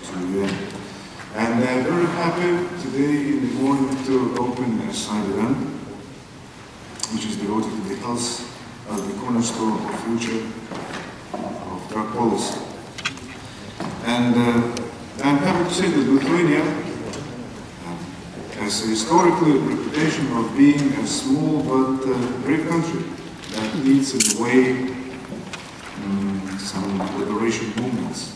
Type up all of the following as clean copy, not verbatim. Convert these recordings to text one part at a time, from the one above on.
UN. And I'm very happy today in the morning to open a side event, which is devoted to the health as the cornerstone of the future of drug policy. And I'm happy to say that Lithuania has a historical reputation of being a small but brave country that leads in the way some liberation movements.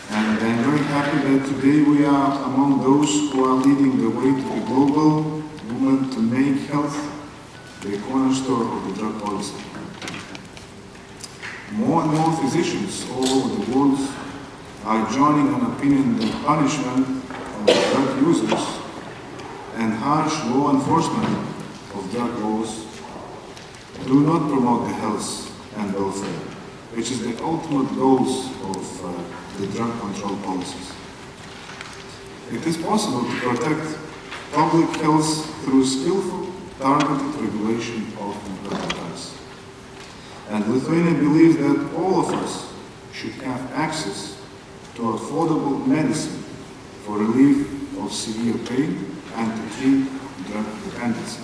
And I'm very happy that today we are among those who are leading the way to the global movement to make health the cornerstone of the drug policy. More and more physicians all over the world are joining an opinion that punishment of drug users and harsh law enforcement of drug laws do not promote the health and welfare, which is the ultimate goals of the drug control policies. It is possible to protect public health through skillful, targeted regulation of important drugs. And Lithuania believes that all of us should have access to affordable medicine for relief of severe pain and to treat drug dependency.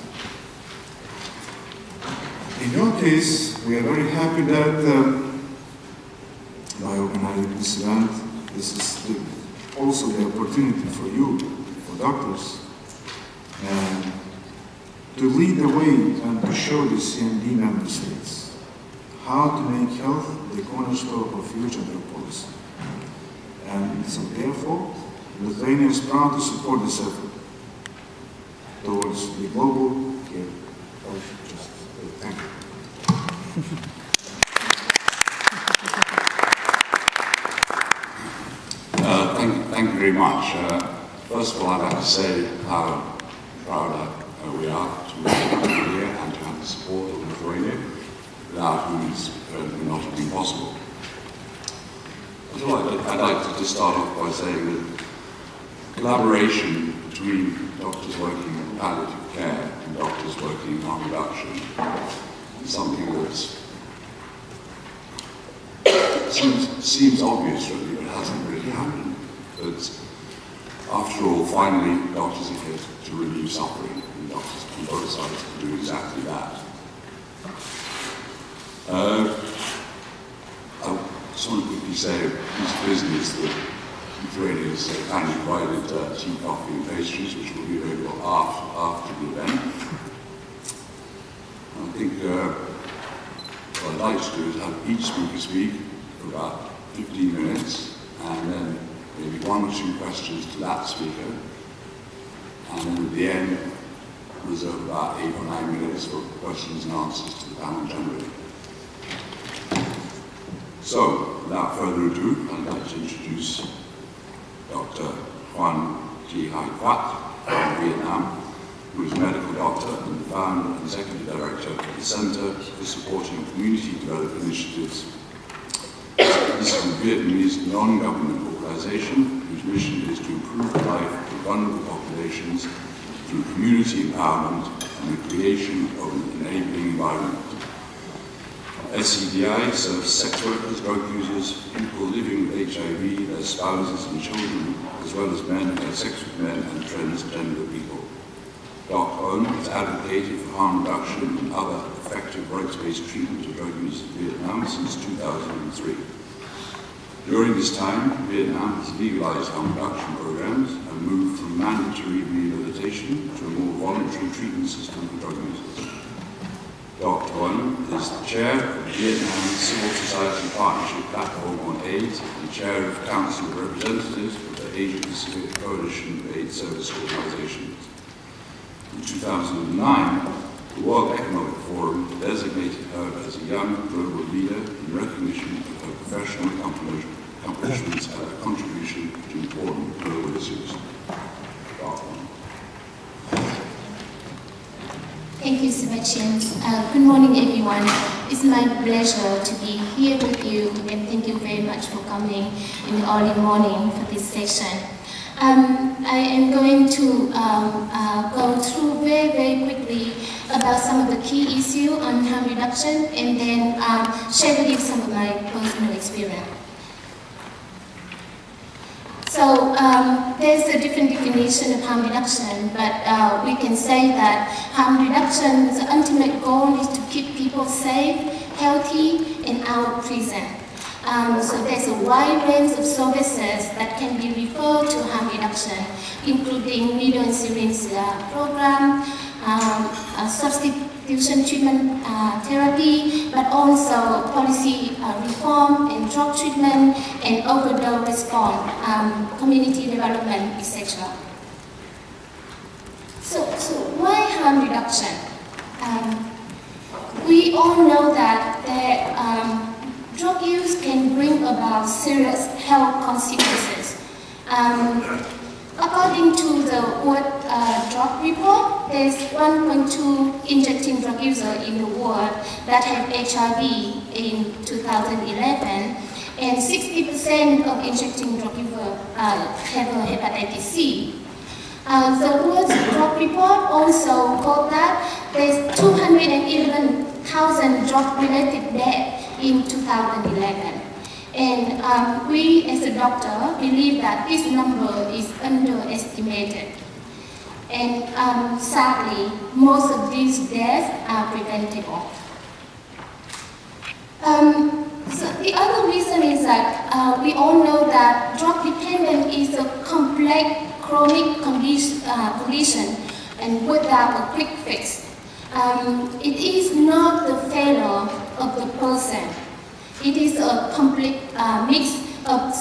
In your case, we are very happy that by organizing this event, this is also the opportunity for you, for doctors, to lead the way and to show the CMD member states how to make health the cornerstone of future drug policy. And so therefore, Lithuania is proud to support this effort towards the global care of justice. Thank you. Thank you very much. First of all, I'd like to say how proud we are to be here and to have the support of Lithuania, without whom it's would not have been possible. I'd like to just start off by saying that collaboration between doctors working in palliative care and doctors working in harm reduction is something that seems obvious, really, but hasn't really happened. But after all, finally, doctors are here to relieve suffering, and doctors on both sides can do exactly that. I just want to quickly say a piece of business that Lithuania has kindly provided tea, coffee, and pastries, which will be available after the event. I think what I'd like to do is have each speaker speak for about 15 minutes, and then maybe one or two questions to that speaker, and then at the end, reserve about 8 or 9 minutes for questions and answers to the panel generally. So, without further ado, I'd like to introduce Dr. Juan T. Hai Quat from Vietnam, who is a medical doctor and the founder and executive director of the Center for Supporting Community Development Initiatives. This is a Vietnamese non-government organization whose mission is to improve the life of vulnerable populations through community empowerment and the creation of an enabling environment. SCDI serves sex workers, drug users, people living with HIV, their spouses and children, as well as men who have sex with men and transgender people. Dr. Owen has advocated for harm reduction and other effective rights-based treatment of drug users in Vietnam since 2003. During this time, Vietnam has legalized harm reduction programs and moved from mandatory rehabilitation to a more voluntary treatment system for drug users. Dr. Owen is the chair of the Vietnam Civil Society Partnership Platform on AIDS and chair of Council of Representatives of the Asia Pacific Coalition of AIDS Service Organizations. In 2009, the World Economic Forum designated her as a young global leader in recognition of her professional accomplishments and her contribution to important global issues. Thank you, Sebastian. Good morning, everyone. It's my pleasure to be here with you, and thank you very much for coming in the early morning for this session. I am going to go through very, very quickly about some of the key issues on harm reduction, and then share with you some of my personal experience. So there's a different definition of harm reduction, but we can say that harm reduction's ultimate goal is to keep people safe, healthy, and out of prison. So there's a wide range of services that can be referred to harm reduction, including needle and syringe program, substitution treatment therapy, but also policy reform and drug treatment and overdose response, community development, etc. So why harm reduction? We all know that drug use can bring about serious health consequences. According to the World Drug Report, there's 1.2 injecting drug users in the world that have HIV in 2011, and 60% of injecting drug users have hepatitis C. The World Drug Report also called that there's 211,000 drug-related deaths in 2011. And we, as a doctor, believe that this number is underestimated. And sadly, most of these deaths are preventable. So the other reason is that we all know that drug dependence is a complex chronic condition and without a quick fix. It is not the failure of the person. It is a complete mix of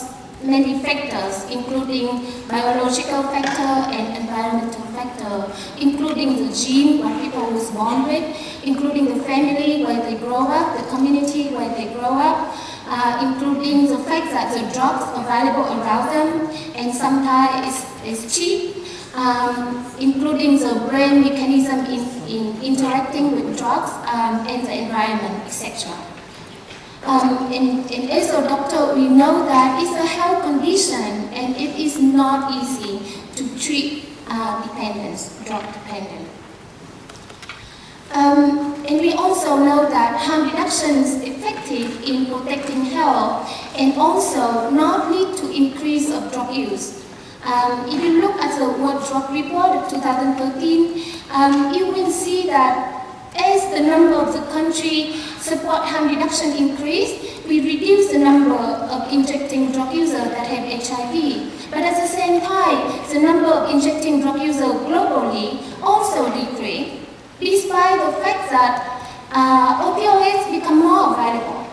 many factors, including biological factor and environmental factor, including the gene what people was born with, including the family where they grow up, the community where they grow up, including the fact that the drugs available around them and sometimes it's cheap, including the brain mechanism in interacting with drugs and the environment, etc. And as a doctor, we know that it's a health condition and it is not easy to treat dependence, drug dependence. And we also know that harm reduction is effective in protecting health and also not lead to increase of drug use. If you look at the World Drug Report of 2013, you will see that as the number of the country support harm reduction increase, we reduce the number of injecting drug users that have HIV. But at the same time, the number of injecting drug users globally also decreased, despite the fact that opioids become more available.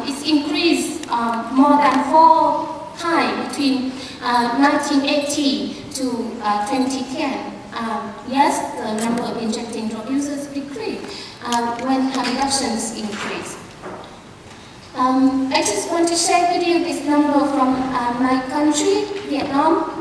It's increased more than 4 times between 1980 to 2010. Yes, the number of injecting drug users decreased when harm reductions increase. I just want to share with you this number from my country, Vietnam.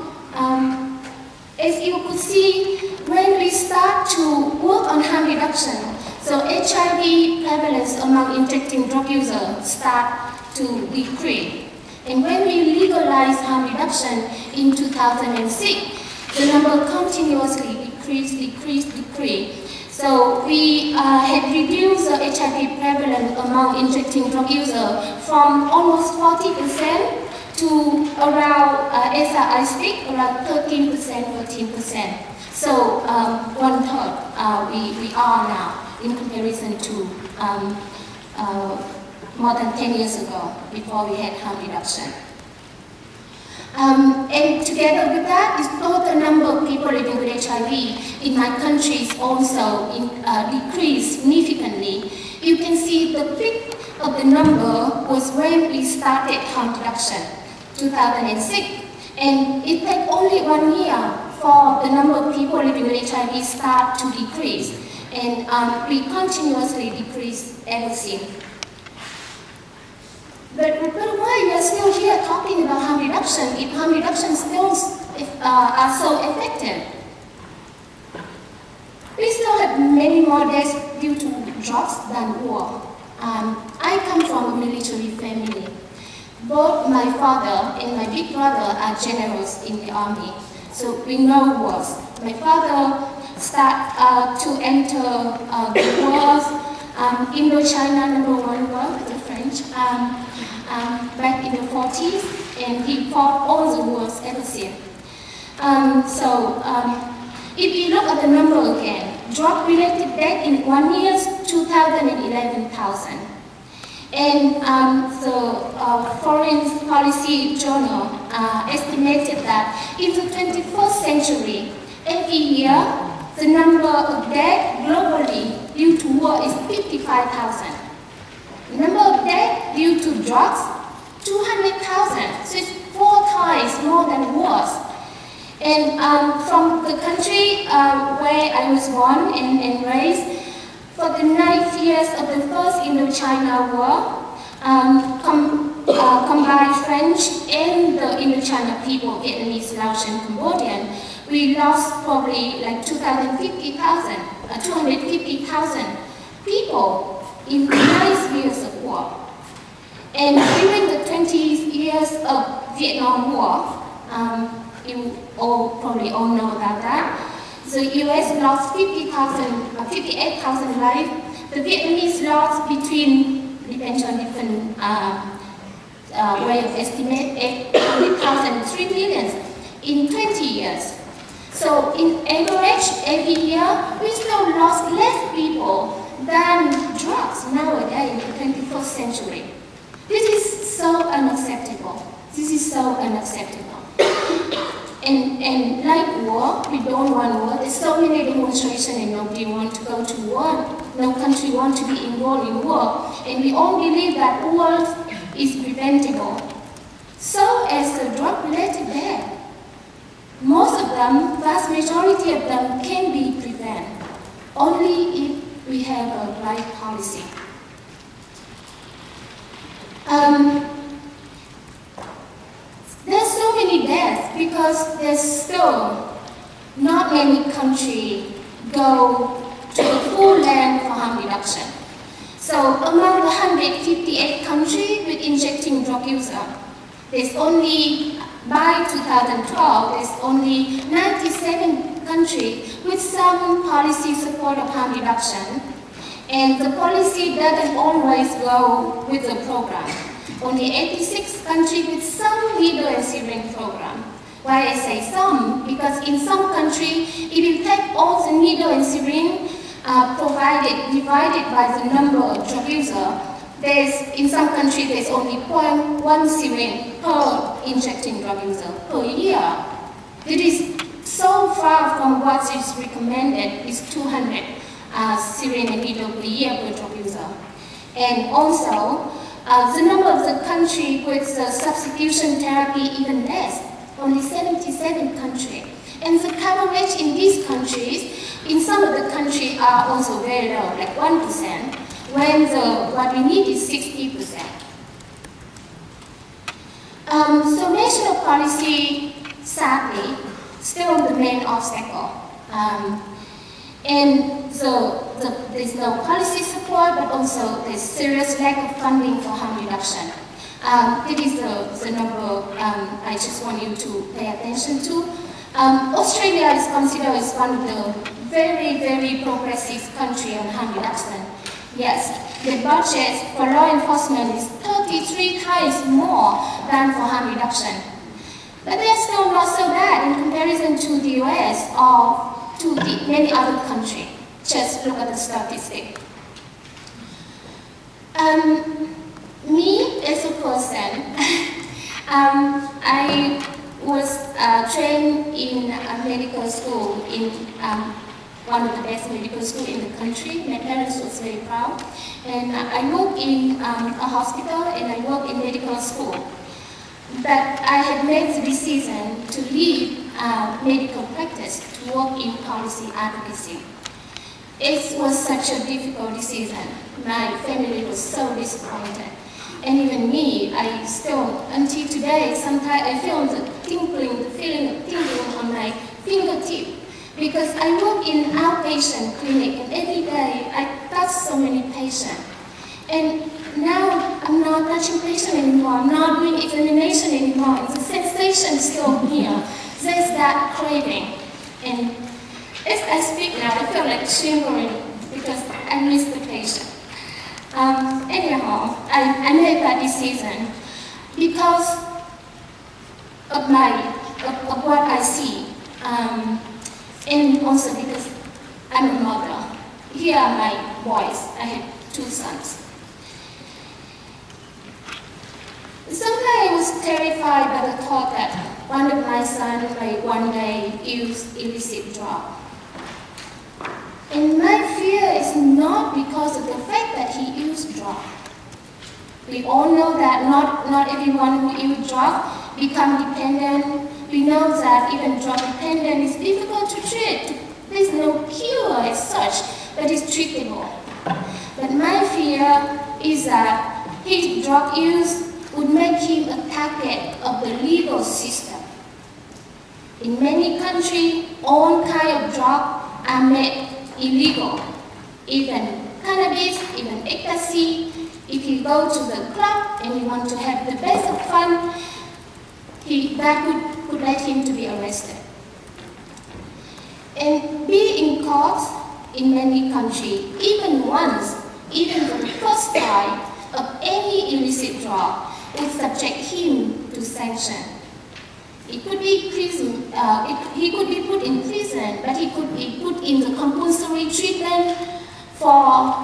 As you could see, when we start to work on harm reduction, so HIV prevalence among injecting drug users start to decrease. And when we legalized harm reduction in 2006, the number continuously decreased. So we had reduced the HIV prevalence among injecting drug users from almost 40% to around, as I speak, around 13%, 14%. So 1/3 we are now in comparison to more than 10 years ago before we had harm reduction. And together with that, the total number of people living with HIV in my country is also decreased significantly. You can see the peak of the number was when we started harm reduction, 2006. And it took only 1 year for the number of people living with HIV start to decrease. And we continuously decrease ever since. But why we are still here talking about harm reduction if harm reduction still are so effective? We still have many more deaths due to drugs than war. I come from a military family. Both my father and my big brother are generals in the army, so we know wars. My father started to enter the wars, Indochina #1 war with the French, back in the 40s. and he fought all the wars ever since. If we look at the number again, drug-related death in 1 year, 211,000. And the Foreign Policy Journal estimated that in the 21st century, every year, the number of deaths globally due to war is 55,000. The number of deaths due to drugs, 200,000. So it's 4 times more than wars. And from the country where I was born and raised, for the 9 years of the First Indochina War, combined French and the Indochina people, Vietnamese, Laos, and Cambodian, we lost probably like 250,000 people in 9 years of war. And during the 20 years of Vietnam War, you probably all know about that. The US lost 58,000 lives. The Vietnamese lost between, depends on different way of estimate, 800,000 to 3 million in 20 years. So in average, every year, we still lost less people than drugs nowadays in the 21st century. This is so unacceptable. This is so unacceptable. And like war, we don't want war. There's so many demonstrations and nobody wants to go to war. No country wants to be involved in war. And we all believe that war is preventable. So as the drug-related death, most of them, vast majority of them can be prevented only if we have a right policy. There's so many deaths because there's still not many countries go to the full length for harm reduction. So among the 158 countries with injecting drug users, there's only, by 2012, there's only 97 countries with some policy support of harm reduction. And the policy doesn't always go with the program. Only 86 countries with some needle and syringe program. Why I say some? Because in some countries, if you take all the needle and syringe divided by the number of drug users, in some countries there's only 0.1 syringe per injecting drug user per year. It is so far from what is recommended, is 200 syringe and needle per year per drug user. And also, the number of the country with the substitution therapy even less, only 77 countries. And the coverage in these countries, in some of the countries are also very low, like 1%, when what we need is 60%. So national policy, sadly, still the main obstacle. And so there's no policy support, but also there's serious lack of funding for harm reduction. This is the number I just want you to pay attention to. Australia is considered as one of the very, very progressive country on harm reduction. Yes, the budget for law enforcement is 33 times more than for harm reduction. But they're still not so bad in comparison to the US or to many other countries. Just look at the statistic. Me as a person, I was trained in a medical school in one of the best medical schools in the country. My parents was very proud. And I worked in a hospital and I worked in medical school. But I had made the decision to leave medical practice to work in policy advocacy. It was such a difficult decision. My family was so disappointed. And even me, I still, until today, sometimes I feel the feeling of tingling on my fingertip. Because I work in an outpatient clinic and every day I touch so many patients. And now I'm not touching patients anymore, I'm not doing examination anymore, and the sensation is still here. There's that craving. And as I speak now, I feel like shivering because I miss the patient. Anyhow, I made that decision because of what I see, and also because I'm a mother. Here are my boys. I have 2 sons. Sometimes I was terrified by the thought that one of my sons might one day use illicit drug. And my fear is not because of the fact that he used drug. We all know that not everyone who uses drug become dependent. We know that even drug dependent is difficult to treat. There's no cure as such, but it's treatable. But my fear is that his drug use would make him a target of the legal system. In many countries, all kinds of drugs are made illegal. Even cannabis, even ecstasy. If you go to the club and you want to have the best of fun, that could lead him to be arrested. And be in court in many countries, even for the first time of any illicit drug, would subject him to sanction. He could be he could be put in prison, but he could be put in the compulsory treatment for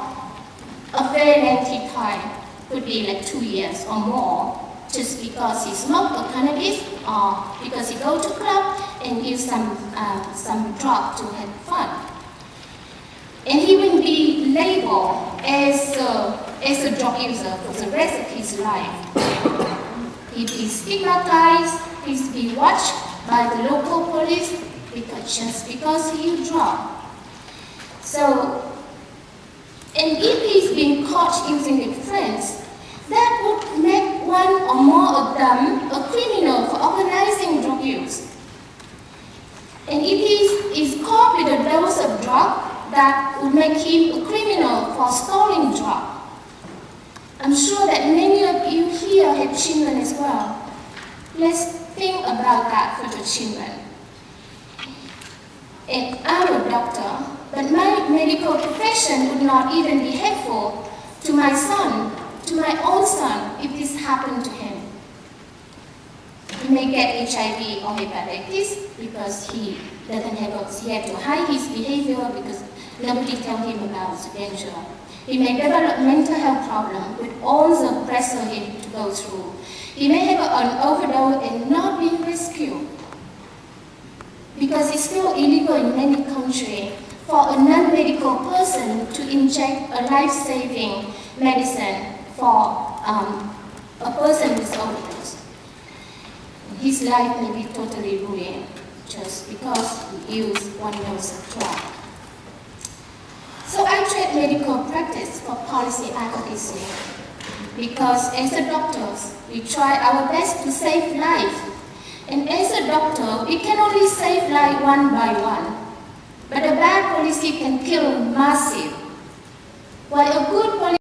a very lengthy time. Could be like 2 years or more, just because he smoked the cannabis or because he go to club and use some drug to have fun. And he will be labeled as a drug user for the rest of his life. He'd be stigmatized, he'd be watched by the local police just because he used drug. So, and if he's being caught using with friends, that would make one or more of them a criminal for organizing drug use. And if he is caught with a dose of drug, that would make him a criminal for storing drug. I'm sure that many of you here have children as well. Let's think about that for the children. And I'm a doctor, but my medical profession would not even be helpful to my son, to my own son, if this happened to him. He may get HIV or hepatitis because he had to hide his behavior because nobody told him about the danger. He may develop mental health problems with all the pressure he had to go through. He may have an overdose and not be rescued because it's still illegal in many countries for a non-medical person to inject a life-saving medicine for a person with overdose. His life may be totally ruined just because he used one dose of drug. So I trade medical practice for policy advocacy because as a doctors, we try our best to save life. And as a doctor, we can only save life one by one. But a bad policy can kill massive, while a good policy